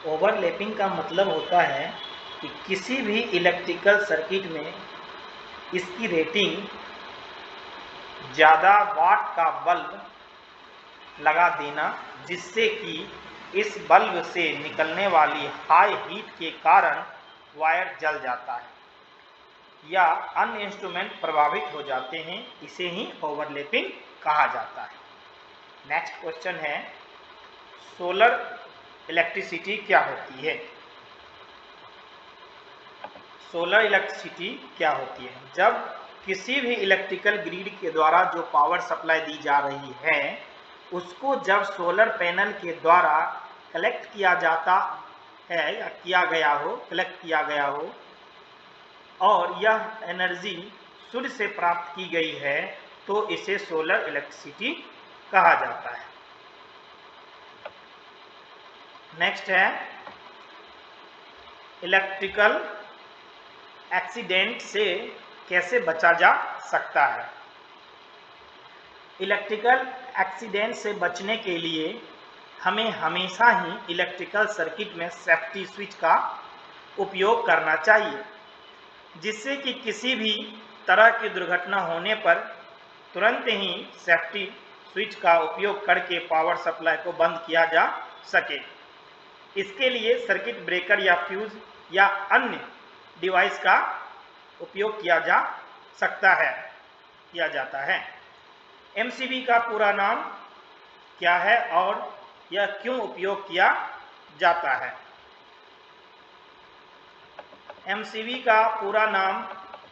Overlapping का मतलब होता है कि किसी भी इलेक्ट्रिकल सर्किट में इसकी रेटिंग ज़्यादा वाट का बल्ब लगा देना, जिससे कि इस बल्ब से निकलने वाली हाई हीट के कारण वायर जल जाता है या अन्य इंस्ट्रूमेंट प्रभावित हो जाते हैं। इसे ही ओवरलैपिंग कहा जाता है। नेक्स्ट क्वेश्चन है, सोलर इलेक्ट्रिसिटी क्या होती है? सोलर इलेक्ट्रिसिटी क्या होती है? जब किसी भी इलेक्ट्रिकल ग्रिड के द्वारा जो पावर सप्लाई दी जा रही है, उसको जब सोलर पैनल के द्वारा कलेक्ट किया जाता है या कलेक्ट किया गया हो और यह एनर्जी सूर्य से प्राप्त की गई है, तो इसे सोलर इलेक्ट्रिसिटी कहा जाता है। नेक्स्ट है, इलेक्ट्रिकल एक्सीडेंट से कैसे बचा जा सकता है? इलेक्ट्रिकल एक्सीडेंट से बचने के लिए हमें हमेशा ही इलेक्ट्रिकल सर्किट में सेफ्टी स्विच का उपयोग करना चाहिए, जिससे कि किसी भी तरह की दुर्घटना होने पर तुरंत ही सेफ्टी स्विच का उपयोग करके पावर सप्लाई को बंद किया जा सके। इसके लिए सर्किट ब्रेकर या फ्यूज या अन्य डिवाइस का उपयोग किया जाता है। एमसीबी का पूरा नाम क्या है और यह क्यों उपयोग किया जाता है? एमसीबी का पूरा नाम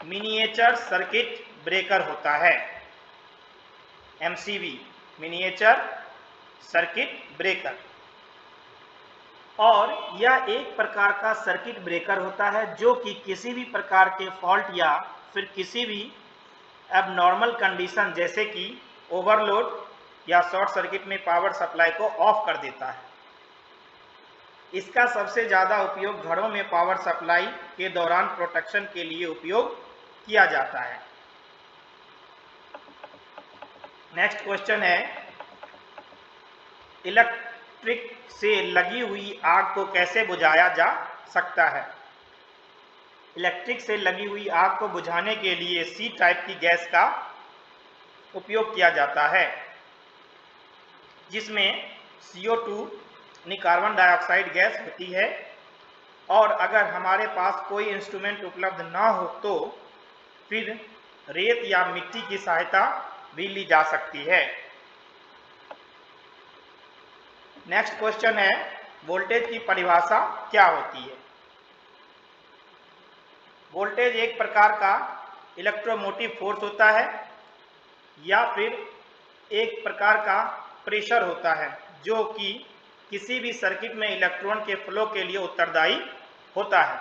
मिनिएचर सर्किट ब्रेकर होता है। एमसीबी मिनिएचर सर्किट ब्रेकर, और यह एक प्रकार का सर्किट ब्रेकर होता है जो कि किसी भी प्रकार के फॉल्ट या फिर किसी भी एबनॉर्मल कंडीशन जैसे कि ओवरलोड या शॉर्ट सर्किट में पावर सप्लाई को ऑफ कर देता है। इसका सबसे ज़्यादा उपयोग घरों में पावर सप्लाई के दौरान प्रोटेक्शन के लिए उपयोग किया जाता है। नेक्स्ट क्वेश्चन है, इलेक्ट्रिक से लगी हुई आग को कैसे बुझाया जा सकता है? इलेक्ट्रिक से लगी हुई आग को बुझाने के लिए सी टाइप की गैस का उपयोग किया जाता है, जिसमें CO2 यानी कार्बन डाइऑक्साइड गैस होती है। और अगर हमारे पास कोई इंस्ट्रूमेंट उपलब्ध ना हो तो फिर रेत या मिट्टी की सहायता भी ली जा सकती है। नेक्स्ट क्वेश्चन है, वोल्टेज की परिभाषा क्या होती है? वोल्टेज एक प्रकार का इलेक्ट्रोमोटिव फोर्स होता है या फिर एक प्रकार का प्रेशर होता है जो कि किसी भी सर्किट में इलेक्ट्रॉन के फ्लो के लिए उत्तरदायी होता है।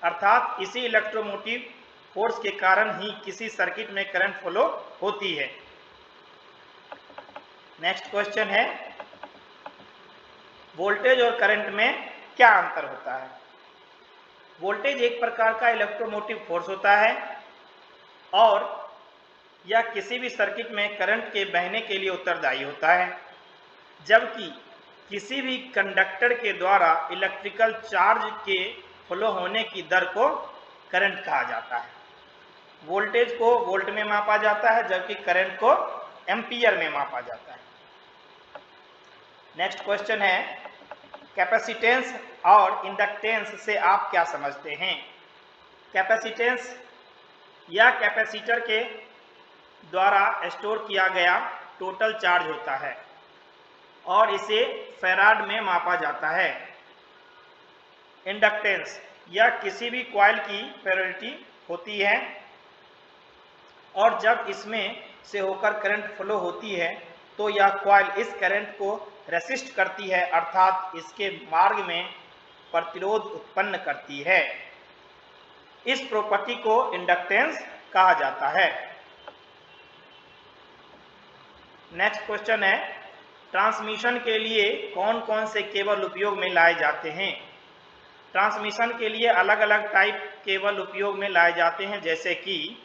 अर्थात इसी इलेक्ट्रोमोटिव फोर्स के कारण ही किसी सर्किट में करंट फ्लो होती है। नेक्स्ट क्वेश्चन है, वोल्टेज और करंट में क्या अंतर होता है? वोल्टेज एक प्रकार का इलेक्ट्रोमोटिव फोर्स होता है और यह किसी भी सर्किट में करंट के बहने के लिए उत्तरदायी होता है, जबकि किसी भी कंडक्टर के द्वारा इलेक्ट्रिकल चार्ज के फ्लो होने की दर को करंट कहा जाता है। वोल्टेज को वोल्ट में मापा जाता है जबकि करंट को एम्पियर में मापा जाता है। नेक्स्ट क्वेश्चन है, कैपेसिटेंस और इंडक्टेंस से आप क्या समझते हैं? कैपेसिटेंस या कैपेसिटर के द्वारा स्टोर किया गया टोटल चार्ज होता है और इसे फैराड में मापा जाता है। इंडक्टेंस यह किसी भी कॉइल की पोलैरिटी होती है और जब इसमें से होकर करंट फ्लो होती है तो यह कॉइल इस करंट को रेसिस्ट करती है, अर्थात इसके मार्ग में प्रतिरोध उत्पन्न करती है। इस प्रॉपर्टी को इंडक्टेंस कहा जाता है। नेक्स्ट क्वेश्चन है, ट्रांसमिशन के लिए कौन कौन से केबल उपयोग में लाए जाते हैं? ट्रांसमिशन के लिए अलग अलग टाइप केबल उपयोग में लाए जाते हैं, जैसे कि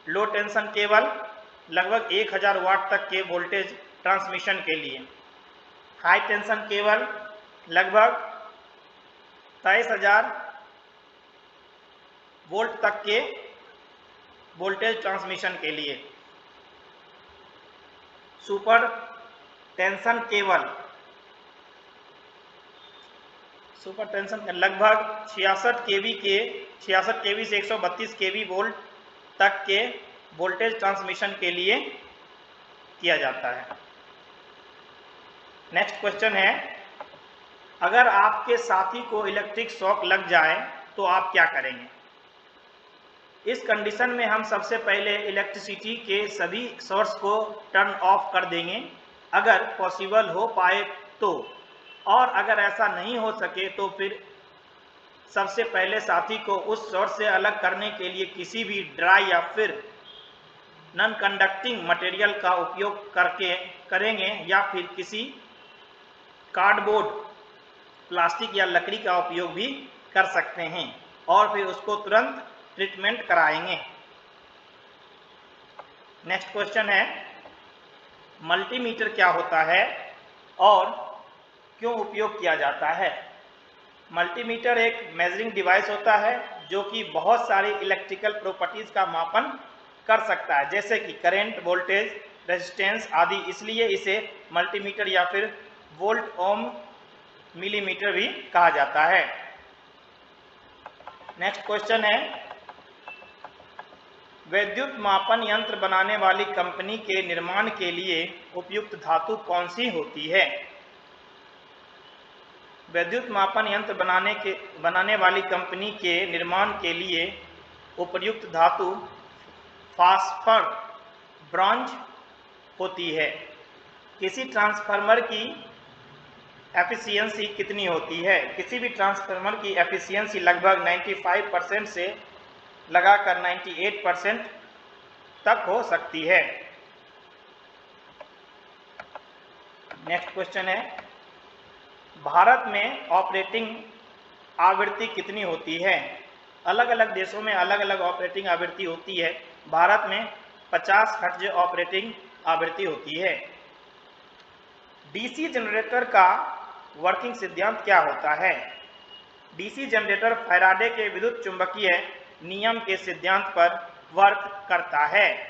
लो टेंशन केबल लगभग 1000 वाट तक के वोल्टेज ट्रांसमिशन के लिए, हाई टेंशन केबल लगभग 23,000 वोल्ट तक के वोल्टेज ट्रांसमिशन के लिए। Super tension cable, super tension के लगभग 66 केवी से 132 केवी वोल्ट तक के वोल्टेज ट्रांसमिशन के लिए किया जाता है। नेक्स्ट क्वेश्चन है, अगर आपके साथी को इलेक्ट्रिक शॉक लग जाए तो आप क्या करेंगे? इस कंडीशन में हम सबसे पहले इलेक्ट्रिसिटी के सभी सोर्स को टर्न ऑफ कर देंगे अगर पॉसिबल हो पाए तो, और अगर ऐसा नहीं हो सके तो फिर सबसे पहले साथी को उस सोर्स से अलग करने के लिए किसी भी ड्राई या फिर नॉन कंडक्टिंग मटेरियल का उपयोग करेंगे या फिर किसी कार्डबोर्ड, प्लास्टिक या लकड़ी का उपयोग भी कर सकते हैं और फिर उसको तुरंत ट्रीटमेंट कराएंगे। नेक्स्ट क्वेश्चन है, मल्टीमीटर क्या होता है और क्यों उपयोग किया जाता है? मल्टीमीटर एक मेजरिंग डिवाइस होता है जो कि बहुत सारी इलेक्ट्रिकल प्रॉपर्टीज का मापन कर सकता है, जैसे कि करंट, वोल्टेज, रेजिस्टेंस आदि। इसलिए इसे मल्टीमीटर या फिर वोल्ट, ओम, मिलीमीटर भी कहा जाता है। नेक्स्ट क्वेश्चन है, विद्युत मापन यंत्र बनाने वाली कंपनी के निर्माण के लिए उपयुक्त धातु कौन सी होती है? विद्युत मापन यंत्र बनाने वाली कंपनी के निर्माण के लिए उपयुक्त धातु फास्फर, ब्रॉन्ज होती है। किसी ट्रांसफार्मर की एफिशिएंसी कितनी होती है? किसी भी ट्रांसफार्मर की एफिशिएंसी लगभग 95% से लगाकर 98% तक हो सकती है। नेक्स्ट क्वेश्चन है, भारत में ऑपरेटिंग आवृत्ति कितनी होती है? अलग अलग देशों में अलग अलग ऑपरेटिंग आवृत्ति होती है। भारत में 50 हर्ट्ज ऑपरेटिंग आवृत्ति होती है। डीसी जनरेटर का वर्किंग सिद्धांत क्या होता है? डीसी जनरेटर फैराडे के विद्युत चुंबकीय नियम के सिद्धांत पर वर्क करता है।